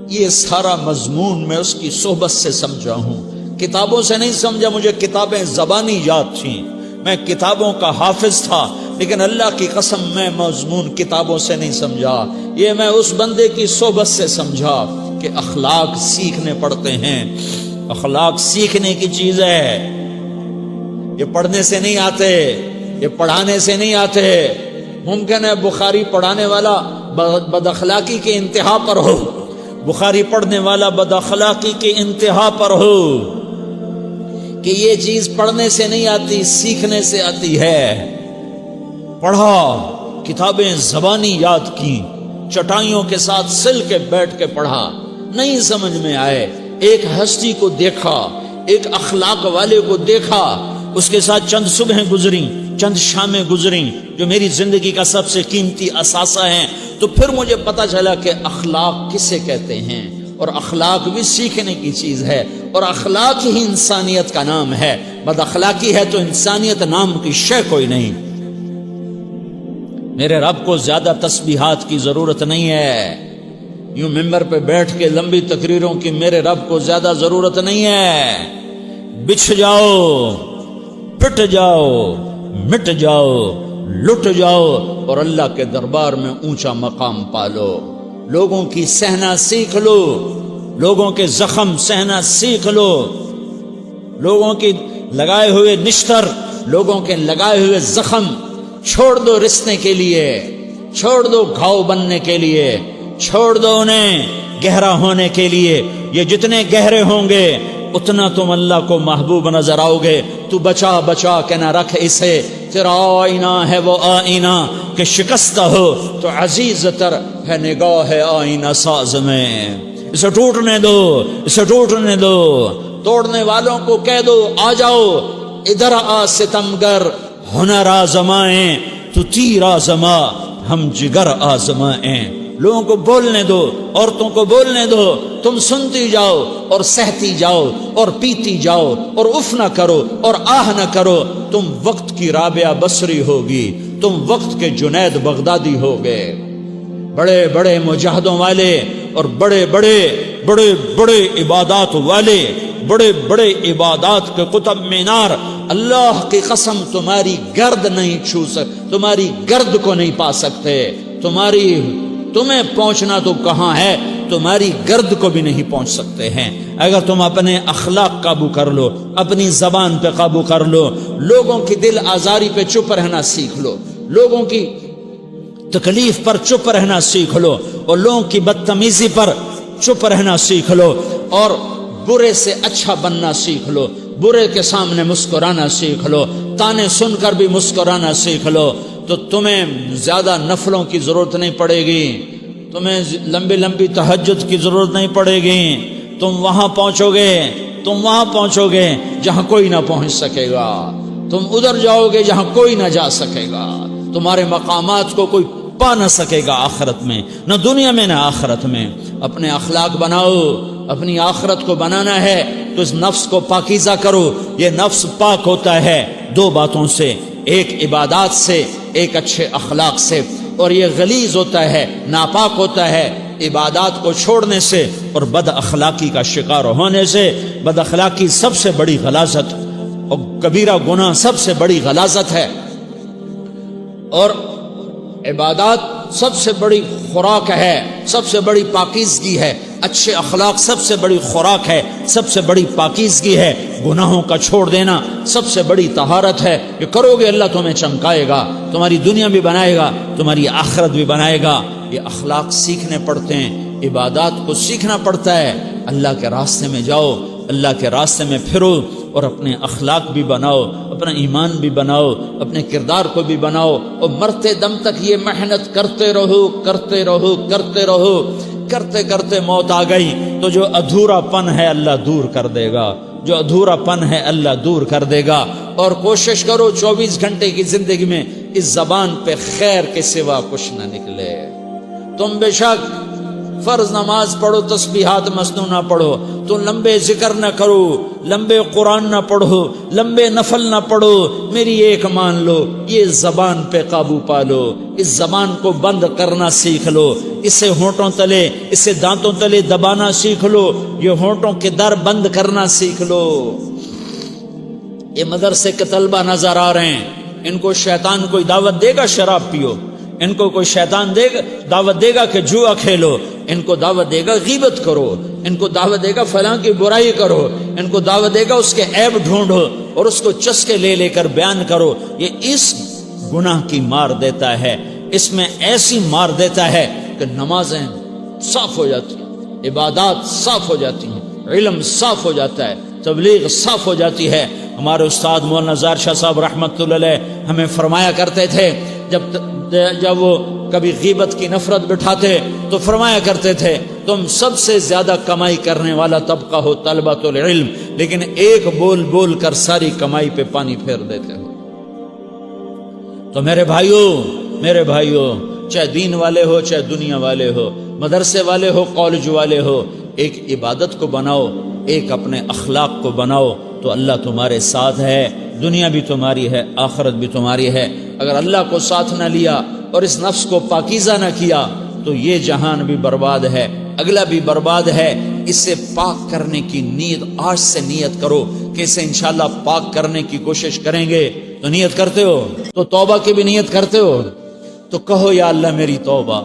یہ سارا مضمون میں اس کی صحبت سے سمجھا ہوں، کتابوں سے نہیں سمجھا۔ مجھے کتابیں زبانی یاد تھیں، میں کتابوں کا حافظ تھا، لیکن اللہ کی قسم میں مضمون کتابوں سے نہیں سمجھا، یہ میں اس بندے کی صحبت سے سمجھا کہ اخلاق سیکھنے پڑتے ہیں۔ اخلاق سیکھنے کی چیز ہے، یہ پڑھنے سے نہیں آتے، یہ پڑھانے سے نہیں آتے۔ ممکن ہے بخاری پڑھانے والا بد اخلاقی کے انتہا پر ہو، بخاری پڑھنے والا بد اخلاقی کے انتہا پر ہو، کہ یہ چیز پڑھنے سے نہیں آتی، سیکھنے سے آتی ہے۔ پڑھا، کتابیں زبانی یاد کی، چٹائیوں کے ساتھ سل کے بیٹھ کے پڑھا، نہیں سمجھ میں آئے، ایک ہستی کو دیکھا، ایک اخلاق والے کو دیکھا، اس کے ساتھ چند صبحیں گزریں، چند شامیں گزریں جو میری زندگی کا سب سے قیمتی اثاثہ ہیں، تو پھر مجھے پتا چلا کہ اخلاق کسے کہتے ہیں، اور اخلاق بھی سیکھنے کی چیز ہے، اور اخلاق ہی انسانیت کا نام ہے۔ بد اخلاقی ہے تو انسانیت نام کی شے کوئی نہیں۔ میرے رب کو زیادہ تسبیحات کی ضرورت نہیں ہے، یوں ممبر پہ بیٹھ کے لمبی تقریروں کی میرے رب کو زیادہ ضرورت نہیں ہے۔ بچھ جاؤ، پٹ جاؤ، مٹ جاؤ، لٹ جاؤ، اور اللہ کے دربار میں اونچا مقام پالو۔ لوگوں کی سہنا سیکھ لو، لوگوں کے زخم سہنا سیکھ لو، لوگوں کی لگائے ہوئے نشتر، لوگوں کے لگائے ہوئے زخم چھوڑ دو رسنے کے لیے، چھوڑ دو گھاؤ بننے کے لیے، چھوڑ دو انہیں گہرا ہونے کے لیے۔ یہ جتنے گہرے ہوں گے اتنا تم اللہ کو محبوب نظر آؤ گے۔ تو بچا بچا کے نہ رکھ اسے، تیرا آئینہ ہے وہ آئینہ کہ شکستہ ہو تو عزیز تر ہے نگاہ آئینہ ساز میں۔ اسے ٹوٹنے دو، اسے ٹوٹنے دو۔ توڑنے والوں کو کہہ دو آ جاؤ ادھر آ ستمگر، ہنر آزمائیں تو تیر آزما، ہم جگر آزمائیں۔ لوگوں کو بولنے دو، عورتوں کو بولنے دو، تم سنتی جاؤ اور سہتی جاؤ اور پیتی جاؤ اور اف نہ کرو اور آہ نہ کرو۔ تم وقت کی رابعہ بصری ہوگی، تم وقت کے جنید بغدادی ہوگے۔ بڑے بڑے مجاہدوں والے اور بڑے بڑے بڑے بڑے عبادات والے، بڑے بڑے عبادات کے قطب مینار، اللہ کی قسم تمہاری گرد نہیں چھو سکتے، تمہاری گرد کو نہیں پا سکتے۔ تمہیں پہنچنا تو کہاں ہے، تمہاری گرد کو بھی نہیں پہنچ سکتے ہیں۔ اگر تم اپنے اخلاق قابو کر لو، اپنی زبان پہ قابو کر لو، لوگوں کی دل آزاری پہ چپ رہنا سیکھ لو، لوگوں کی تکلیف پر چپ رہنا سیکھ لو، اور لوگوں کی بدتمیزی پر چپ رہنا سیکھ لو، اور برے سے اچھا بننا سیکھ لو، برے کے سامنے مسکرانا سیکھ لو، تانے سن کر بھی مسکرانا سیکھ لو، تو تمہیں زیادہ نفلوں کی ضرورت نہیں پڑے گی، تمہیں لمبی لمبی تہجد کی ضرورت نہیں پڑے گی۔ تم وہاں پہنچو گے جہاں کوئی نہ پہنچ سکے گا، تم ادھر جاؤ گے جہاں کوئی نہ جا سکے گا، تمہارے مقامات کو کوئی پا نہ سکے گا آخرت میں، نہ دنیا میں نہ آخرت میں۔ اپنے اخلاق بناؤ، اپنی آخرت کو بنانا ہے تو اس نفس کو پاکیزہ کرو۔ یہ نفس پاک ہوتا ہے دو باتوں سے، ایک عبادات سے، ایک اچھے اخلاق سے، اور یہ غلیظ ہوتا ہے، ناپاک ہوتا ہے عبادات کو چھوڑنے سے اور بد اخلاقی کا شکار ہونے سے۔ بد اخلاقی سب سے بڑی غلاظت اور کبیرہ گناہ سب سے بڑی غلاظت ہے، اور عبادات سب سے بڑی خوراک ہے، سب سے بڑی پاکیزگی ہے۔ اچھے اخلاق سب سے بڑی خوراک ہے، سب سے بڑی پاکیزگی ہے۔ گناہوں کا چھوڑ دینا سب سے بڑی طہارت ہے۔ یہ کرو گے اللہ تمہیں چمکائے گا، تمہاری دنیا بھی بنائے گا، تمہاری آخرت بھی بنائے گا۔ یہ اخلاق سیکھنے پڑتے ہیں، عبادات کو سیکھنا پڑتا ہے۔ اللہ کے راستے میں جاؤ، اللہ کے راستے میں پھرو، اور اپنے اخلاق بھی بناؤ، اپنا ایمان بھی بناؤ، اپنے کردار کو بھی بناؤ، اور مرتے دم تک یہ محنت کرتے رہو کرتے رہو کرتے رہو۔ کرتے کرتے موت آ گئی تو جو ادھورا پن ہے اللہ دور کر دے گا، جو ادھورا پن ہے اللہ دور کر دے گا۔ اور کوشش کرو 24 گھنٹے کی زندگی میں اس زبان پہ خیر کے سوا کچھ نہ نکلے۔ تم بے شک فرض نماز پڑھو، تسبیحات مسنونہ پڑھو، تو لمبے ذکر نہ کرو، لمبے قرآن نہ پڑھو، لمبے نفل نہ پڑھو، میری ایک مان لو، یہ زبان پہ قابو پالو، اس زبان کو بند کرنا سیکھ لو، اسے ہونٹوں تلے، اسے دانتوں تلے دبانا سیکھ لو، یہ ہونٹوں کے در بند کرنا سیکھ لو۔ یہ مدرسے کے طلبہ نظر آ رہے ہیں، ان کو شیطان کوئی دعوت دے گا شراب پیو، ان کو کوئی شیطان دعوت دے گا کہ جوا کھیلو، ان کو دعوت دے گا غیبت کرو، ان کو دعوت دے گا فلاں کی برائی کرو، ان کو دعوت دے گا اس کے عیب ڈھونڈو اور اس کو چسکے لے لے کر بیان کرو۔ یہ اس گناہ کی مار دیتا ہے، اس میں ایسی مار دیتا ہے کہ نمازیں صاف ہو جاتی ہیں، عبادات صاف ہو جاتی ہیں، علم صاف ہو جاتا ہے، تبلیغ صاف ہو جاتی ہے۔ ہمارے استاد مولانا زار شاہ صاحب رحمۃ اللہ علیہ ہمیں فرمایا کرتے تھے، جب وہ کبھی غیبت کی نفرت بٹھاتے تو فرمایا کرتے تھے تم سب سے زیادہ کمائی کرنے والا طبقہ ہو طلبۃ العلم، لیکن ایک بول بول کر ساری کمائی پہ پانی پھیر دیتے ہو۔ تو میرے بھائیوں چاہے دین والے ہو چاہے دنیا والے ہو، مدرسے والے ہو کالج والے ہو، ایک عبادت کو بناؤ، ایک اپنے اخلاق کو بناؤ، تو اللہ تمہارے ساتھ ہے، دنیا بھی تمہاری ہے، آخرت بھی تمہاری ہے۔ اگر اللہ کو ساتھ نہ لیا اور اس نفس کو پاکیزہ نہ کیا تو یہ جہان بھی برباد ہے، اگلا بھی برباد ہے۔ اسے پاک کرنے کی نیت آج سے نیت کرو کہ اسے انشاءاللہ پاک کرنے کی کوشش کریں گے۔ تو نیت کرتے ہو تو توبہ کی بھی نیت کرتے ہو، تو کہو یا اللہ میری توبہ،